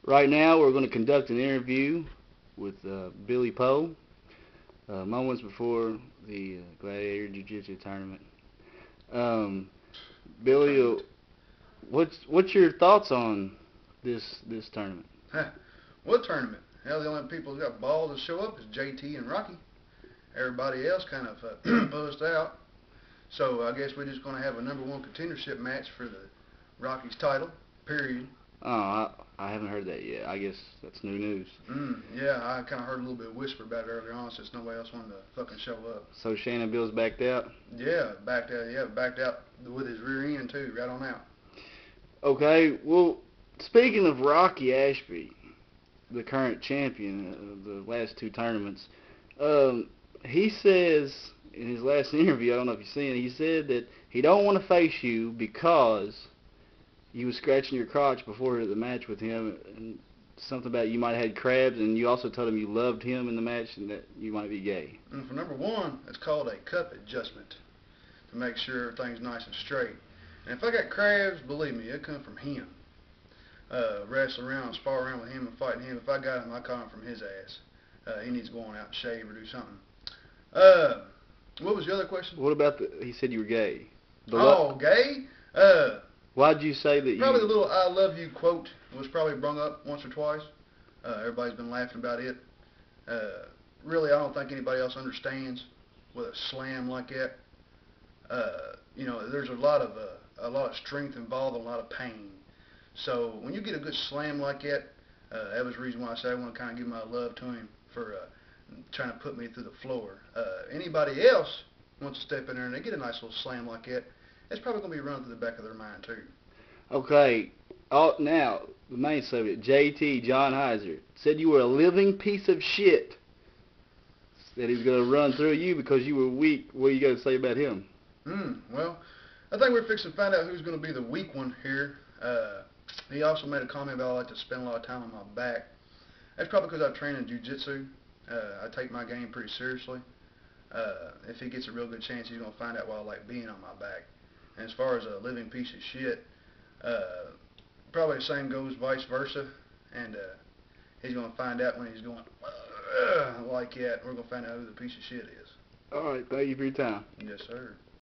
Right now, we're going to conduct an interview with Billy Poe, moments before the Gladiator Jiu-Jitsu tournament. Um, Billy, what's your thoughts on this tournament? What tournament? Hell, the only people who got balls to show up is JT and Rocky. Everybody else kind of buzzed out. So I guess we're just going to have a #1 contendership match for the Rockies title, period. Oh, I haven't heard that yet. I guess that's new news. Yeah, I kind of heard a little bit of whisper about it earlier on since nobody else wanted to fucking show up. So Shannon Bill's backed out? Yeah, backed out. Yeah, backed out with his rear end too, right on out. Okay, well, speaking of Rocky Ashby, the current champion of the last two tournaments, he says in his last interview, I don't know if you've seen it, he said that he don't want to face you because you was scratching your crotch before the match with him, and something about you might have had crabs, and you also told him you loved him in the match and that you might be gay. And for #1, it's called a cup adjustment to make sure everything's nice and straight. And if I got crabs, believe me, it come from him. Wrestle around, spar around with him and fighting him. If I got him, I caught him from his ass. He needs to go on out and shave or do something. What was the other question? What about he said you were gay. Gay? Why'd you say that Probably the little "I love you" quote was probably brung up once or twice. Everybody's been laughing about it. Really, I don't think anybody else understands with a slam like that. There's a lot of strength involved and a lot of pain. So when you get a good slam like that, that was the reason why I said I want to kind of give my love to him for trying to put me through the floor. Anybody else wants to step in there and they get a nice little slam like that, it's probably going to be running through the back of their mind too. Okay, now, the main subject, JT, John Heiser, said you were a living piece of shit. That he was going to run through you because you were weak. What do you got to say about him? Well, I think we're fixing to find out who's going to be the weak one here. He also made a comment about I like to spend a lot of time on my back. That's probably because I train in Jiu-Jitsu. I take my game pretty seriously. If he gets a real good chance, he's going to find out why I like being on my back. And as far as a living piece of shit, probably the same goes vice versa. And he's going to find out when he's going like that. We're going to find out who the piece of shit is. All right, thank you for your time. Yes, sir.